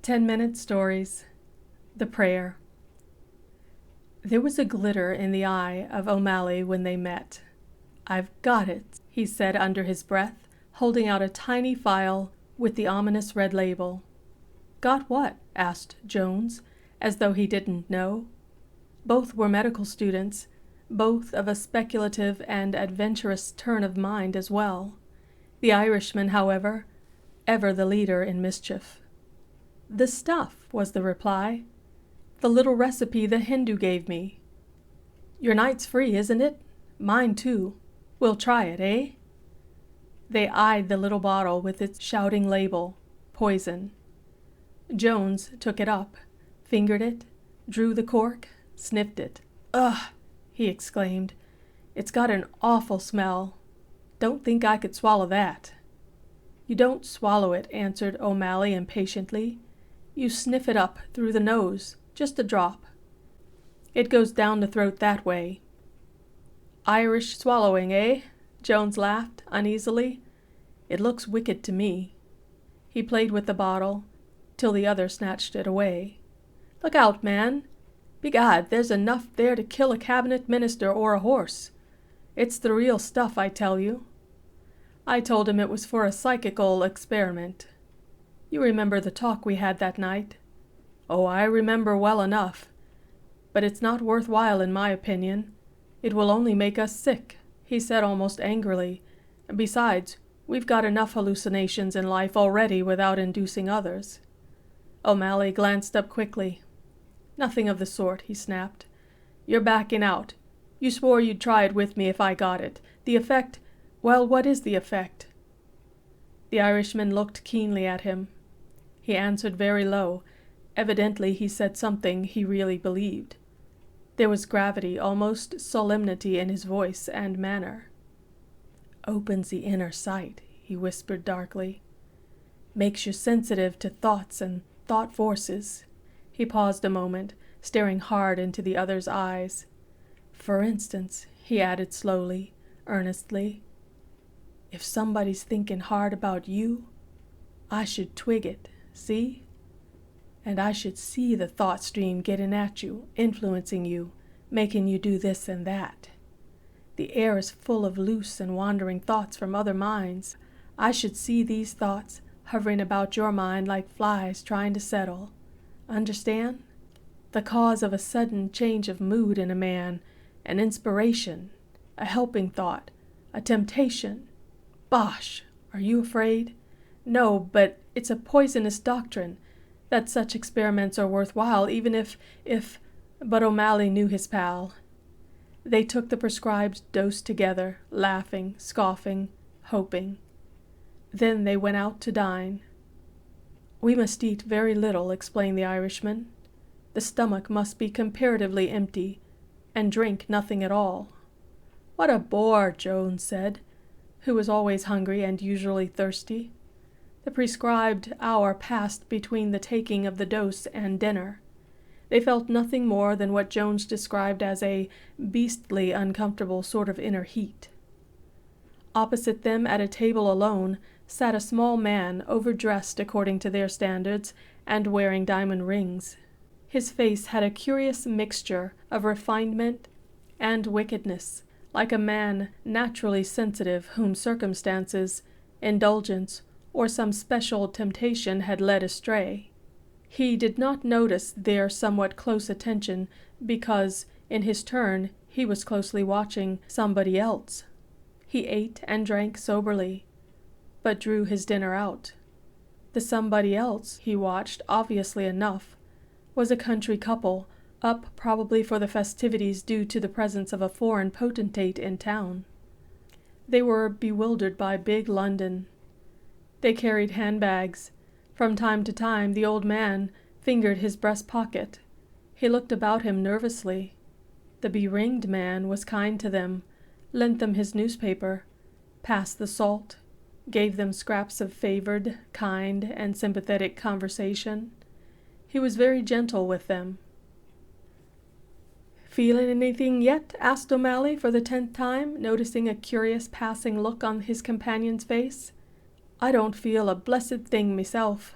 10-minute stories. The prayer. There was a glitter in the eye of O'Malley when they met. "I've got it," he said under his breath, holding out a tiny file with the ominous red label. "Got what?" asked Jones, as though he didn't know. Both were medical students, both of a speculative and adventurous turn of mind as well. The Irishman, however, ever the leader in mischief. "The stuff," was the reply. "The little recipe the Hindu gave me." "Your night's free, isn't it? Mine too. We'll try it, eh?" They eyed the little bottle with its shouting label, "Poison." Jones took it up, fingered it, drew the cork, sniffed it. "Ugh!" he exclaimed. "It's got an awful smell. Don't think I could swallow that." "You don't swallow it," answered O'Malley impatiently. "You sniff it up through the nose, just a drop. It goes down the throat that way." "Irish swallowing, eh?" Jones laughed uneasily. "It looks wicked to me." He played with the bottle till the other snatched it away. "Look out, man! Begad, there's enough there to kill a cabinet minister or a horse. It's the real stuff, I tell you." I told him it was for a psychical experiment. You remember the talk we had that night? "Oh, I remember well enough. But it's not worthwhile in my opinion. It will only make us sick," he said almost angrily. "Besides, we've got enough hallucinations in life already without inducing others." O'Malley glanced up quickly. "Nothing of the sort," he snapped. "You're backing out. You swore you'd try it with me if I got it. The effect— well, what is the effect?" The Irishman looked keenly at him. He answered very low. Evidently he said something he really believed. There was gravity, almost solemnity in his voice and manner. "Opens the inner sight," he whispered darkly. "Makes you sensitive to thoughts and thought forces." He paused a moment, staring hard into the other's eyes. "For instance," he added slowly, earnestly, "if somebody's thinking hard about you, I should twig it, see? And I should see the thought stream getting at you, influencing you, making you do this and that. The air is full of loose and wandering thoughts from other minds. I should see these thoughts hovering about your mind like flies trying to settle. Understand? The cause of a sudden change of mood in a man, an inspiration, a helping thought, a temptation. Bosh! Are you afraid? No, but it's a poisonous doctrine, that such experiments are worthwhile, even if— But O'Malley knew his pal. They took the prescribed dose together, laughing, scoffing, hoping. Then they went out to dine. "We must eat very little," explained the Irishman. "The stomach must be comparatively empty, and drink nothing at all." "What a bore," Jones said, who was always hungry and usually thirsty. The prescribed hour passed between the taking of the dose and dinner. They felt nothing more than what Jones described as a beastly, uncomfortable sort of inner heat. Opposite them at a table alone sat a small man, overdressed according to their standards, and wearing diamond rings. His face had a curious mixture of refinement and wickedness, like a man naturally sensitive whom circumstances, indulgence, or some special temptation had led astray. He did not notice their somewhat close attention because, in his turn, he was closely watching somebody else. He ate and drank soberly, but drew his dinner out. The somebody else he watched, obviously enough, was a country couple, up probably for the festivities due to the presence of a foreign potentate in town. They were bewildered by big London. They carried handbags. From time to time the old man fingered his breast pocket. He looked about him nervously. The beringed man was kind to them, lent them his newspaper, passed the salt, gave them scraps of favored, kind, and sympathetic conversation. He was very gentle with them. "Feeling anything yet?" asked O'Malley for the 10th time, noticing a curious passing look on his companion's face. "I don't feel a blessed thing myself."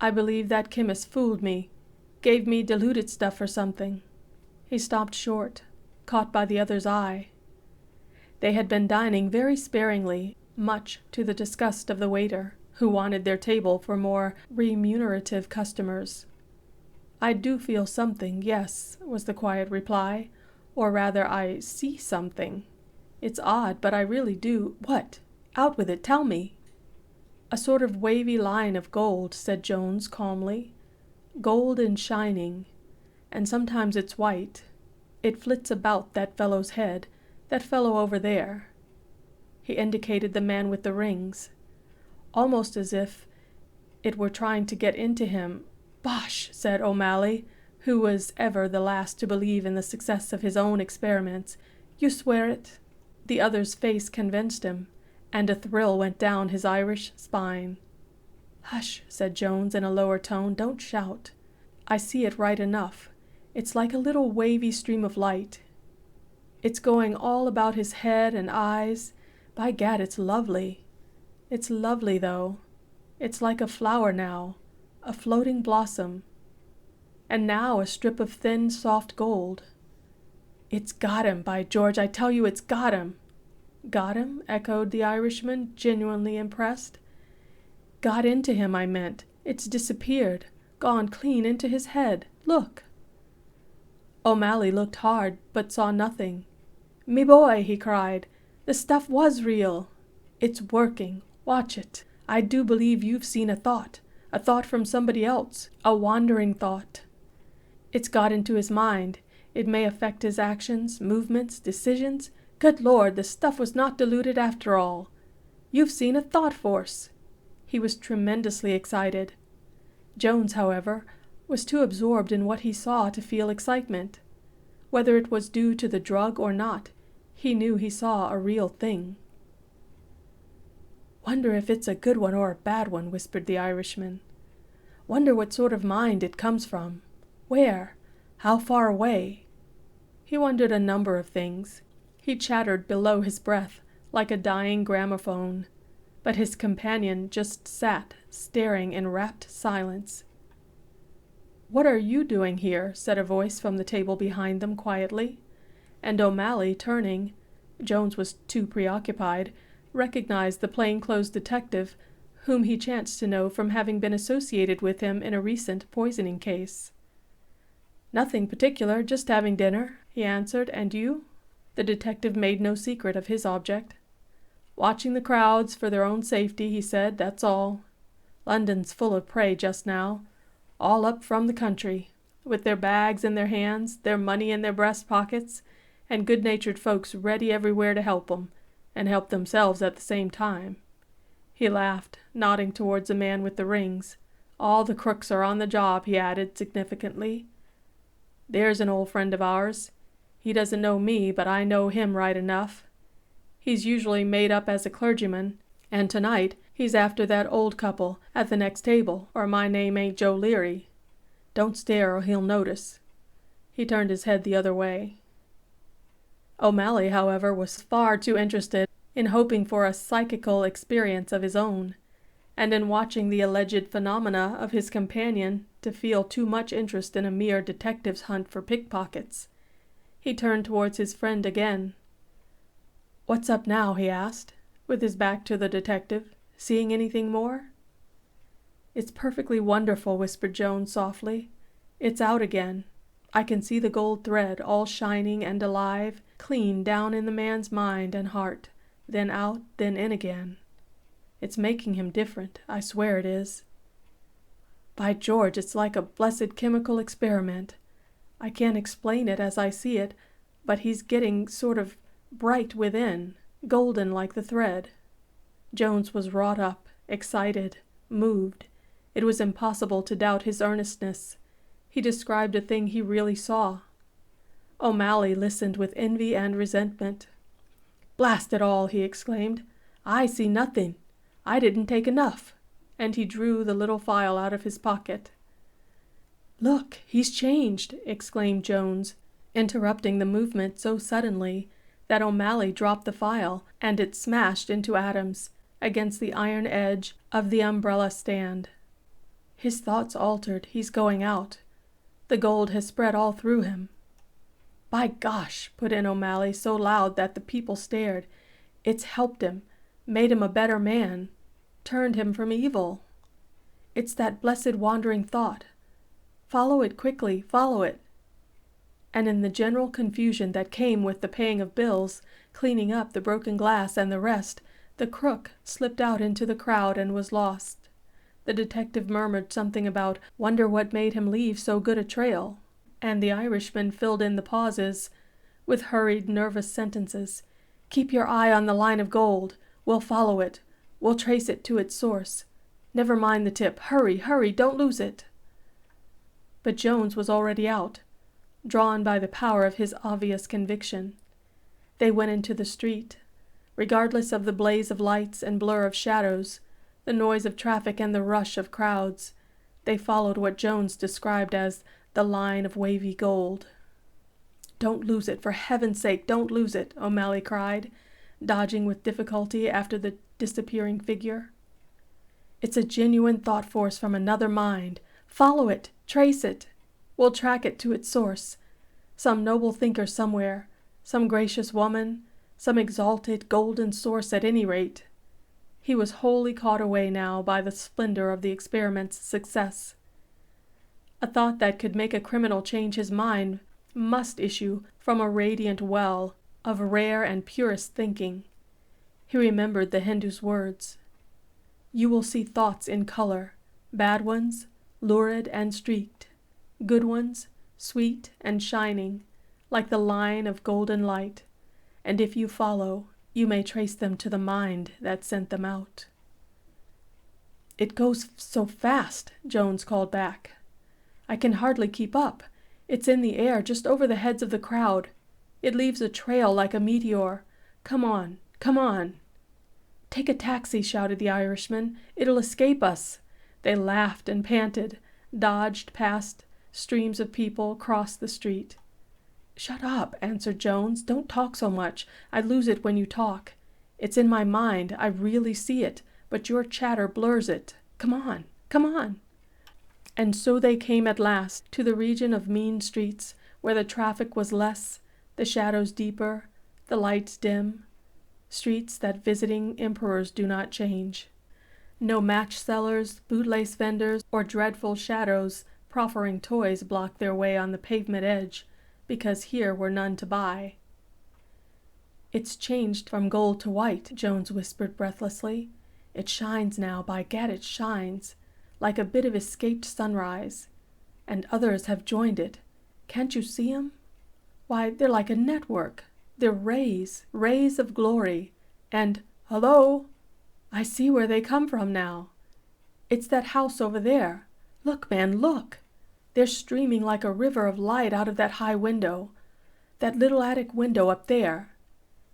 I believe that chemist fooled me, gave me diluted stuff or something." He stopped short, caught by the other's eye. They had been dining very sparingly, much to the disgust of the waiter, who wanted their table for more remunerative customers. "I do feel something, yes," was the quiet reply. "Or rather, I see something. It's odd, but I really do—" "What? Out with it, tell me." "A sort of wavy line of gold," said Jones calmly. "Gold and shining. And sometimes it's white. It flits about that fellow's head, that fellow over there." He indicated the man with the rings. "Almost as if it were trying to get into him." "Bosh!" said O'Malley, who was ever the last to believe in the success of his own experiments. "You swear it?" The other's face convinced him, and a thrill went down his Irish spine. "Hush," said Jones in a lower tone. "Don't shout. I see it right enough. It's like a little wavy stream of light. It's going all about his head and eyes. By gad, it's lovely. It's lovely, though. It's like a flower now, a floating blossom. And now a strip of thin, soft gold. It's got him, by George, I tell you it's got him." "Got him?" echoed the Irishman, genuinely impressed. "Got into him, I meant. It's disappeared, gone clean into his head. Look." O'Malley looked hard, but saw nothing. "Me boy," he cried, "the stuff was real. It's working. Watch it. I do believe you've seen a thought from somebody else, a wandering thought. It's got into his mind. It may affect his actions, movements, decisions. Good Lord, the stuff was not diluted after all. You've seen a thought force." He was tremendously excited. Jones, however, was too absorbed in what he saw to feel excitement. Whether it was due to the drug or not, he knew he saw a real thing. "Wonder if it's a good one or a bad one," whispered the Irishman. "Wonder what sort of mind it comes from. Where? How far away?" He wondered a number of things. He chattered below his breath like a dying gramophone, but his companion just sat staring in rapt silence. "What are you doing here?" said a voice from the table behind them quietly, and O'Malley, turning, Jones was too preoccupied, recognized the plainclothes detective, whom he chanced to know from having been associated with him in a recent poisoning case. "Nothing particular, just having dinner," he answered. "And you?" The detective made no secret of his object. "Watching the crowds for their own safety," he said, "that's all. London's full of prey just now, all up from the country, with their bags in their hands, their money in their breast pockets, and good-natured folks ready everywhere to help 'em, and help themselves at the same time." He laughed, nodding towards the man with the rings. "All the crooks are on the job," he added significantly. "There's an old friend of ours. He doesn't know me, but I know him right enough. He's usually made up as a clergyman, and tonight he's after that old couple at the next table, or my name ain't Joe Leary. Don't stare or he'll notice." He turned his head the other way. O'Malley, however, was far too interested in hoping for a psychical experience of his own, and in watching the alleged phenomena of his companion to feel too much interest in a mere detective's hunt for pickpockets. He turned towards his friend again. "What's up now?" he asked, with his back to the detective. "Seeing anything more?" "It's perfectly wonderful," whispered Jones softly. "It's out again. I can see the gold thread, all shining and alive, clean down in the man's mind and heart, then out, then in again. It's making him different, I swear it is. By George, it's like a blessed chemical experiment. I can't explain it as I see it, but he's getting sort of bright within, golden like the thread." Jones was wrought up, excited, moved. It was impossible to doubt his earnestness. He described a thing he really saw. O'Malley listened with envy and resentment. "Blast it all!" he exclaimed. "I see nothing. I didn't take enough." And he drew the little phial out of his pocket. "Look, he's changed!" exclaimed Jones, interrupting the movement so suddenly that O'Malley dropped the phial, and it smashed into atoms against the iron edge of the umbrella stand. His thoughts altered. He's going out. The gold has spread all through him. By gosh, put in O'Malley so loud that the people stared. It's helped him, made him a better man, turned him from evil. It's that blessed wandering thought. Follow it quickly, follow it. And in the general confusion that came with the paying of bills, cleaning up the broken glass and the rest, the crook slipped out into the crowd and was lost. The detective murmured something about wonder what made him leave so good a trail, and the Irishman filled in the pauses with hurried, nervous sentences. Keep your eye on the line of gold. We'll follow it. We'll trace it to its source. Never mind the tip. Hurry, hurry, don't lose it. But Jones was already out, drawn by the power of his obvious conviction. They went into the street. Regardless of the blaze of lights and blur of shadows, the noise of traffic and the rush of crowds, they followed what Jones described as the line of wavy gold. Don't lose it, for heaven's sake, don't lose it, O'Malley cried, dodging with difficulty after the disappearing figure. It's a genuine thought force from another mind. Follow it, trace it. We'll track it to its source. Some noble thinker somewhere, some gracious woman, some exalted golden source at any rate. He was wholly caught away now by the splendor of the experiment's success. A thought that could make a criminal change his mind must issue from a radiant well of rare and purest thinking. He remembered the Hindu's words. You will see thoughts in color, bad ones, lurid and streaked, good ones, sweet and shining, like the line of golden light, and if you follow, you may trace them to the mind that sent them out. It goes so fast, Jones called back. I can hardly keep up. It's in the air just over the heads of the crowd. It leaves a trail like a meteor. Come on, come on. Take a taxi, shouted the Irishman. It'll escape us. They laughed and panted, dodged past streams of people, crossed the street. Shut up, answered Jones. Don't talk so much. I lose it when you talk. It's in my mind. I really see it, but your chatter blurs it. Come on, come on. And so they came at last to the region of mean streets, where the traffic was less, the shadows deeper, the lights dim, streets that visiting emperors do not change. No match sellers, bootlace vendors, or dreadful shadows proffering toys blocked their way on the pavement edge, because here were none to buy. It's changed from gold to white, Jones whispered breathlessly. It shines now, by gad it shines, like a bit of escaped sunrise. And others have joined it. Can't you see 'em? Why, they're like a network. They're rays, rays of glory. And, hello! I see where they come from now. It's that house over there. Look, man, look! They're streaming like a river of light out of that high window. That little attic window up there.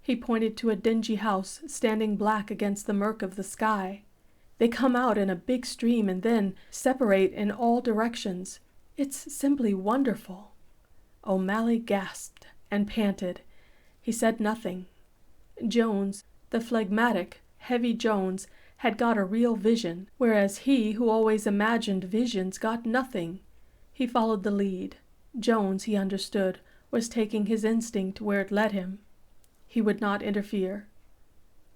He pointed to a dingy house standing black against the murk of the sky. They come out in a big stream and then separate in all directions. It's simply wonderful. O'Malley gasped and panted. He said nothing. Jones, the phlegmatic, heavy Jones, had got a real vision, whereas he, who always imagined visions, got nothing. He followed the lead. Jones, he understood, was taking his instinct where it led him. He would not interfere.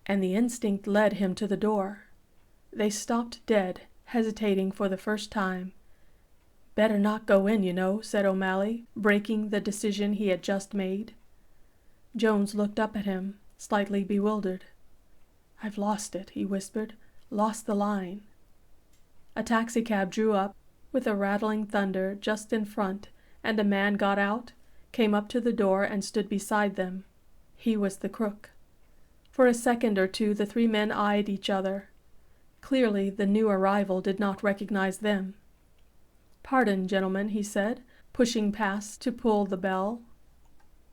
And the instinct led him to the door. They stopped dead, hesitating for the first time. Better not go in, you know, said O'Malley, breaking the decision he had just made. Jones looked up at him, slightly bewildered. I've lost it, he whispered. Lost the line. A taxicab drew up with a rattling thunder just in front, and a man got out, came up to the door, and stood beside them. He was the crook. For a second or two the three men eyed each other. Clearly the new arrival did not recognize them. Pardon, gentlemen, he said, pushing past to pull the bell.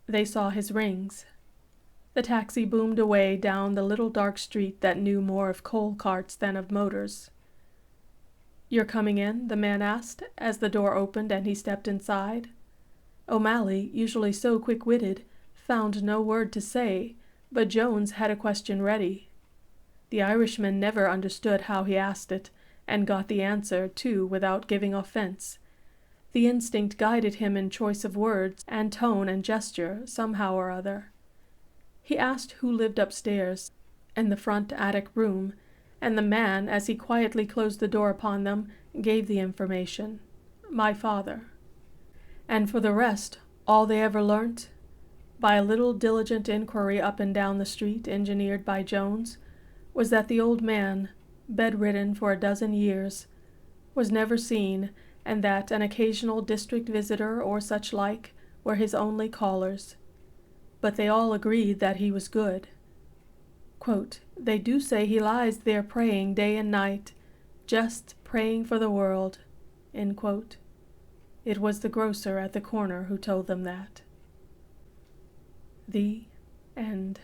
They saw his rings. The taxi boomed away down the little dark street that knew more of coal carts than of motors. You're coming in? The man asked, as the door opened and he stepped inside. O'Malley, usually so quick-witted, found no word to say, but Jones had a question ready. The Irishman never understood how he asked it, and got the answer, too, without giving offense. The instinct guided him in choice of words and tone and gesture, somehow or other. He asked who lived upstairs, in the front attic room, and the man, as he quietly closed the door upon them, gave the information: "My father." And for the rest, all they ever learnt, by a little diligent inquiry up and down the street engineered by Jones, was that the old man, bedridden for a dozen years, was never seen, and that an occasional district visitor or such like were his only callers. But they all agreed that he was good. Quote, "They do say he lies there praying day and night, just praying for the world." End quote. It was the grocer at the corner who told them that. The end.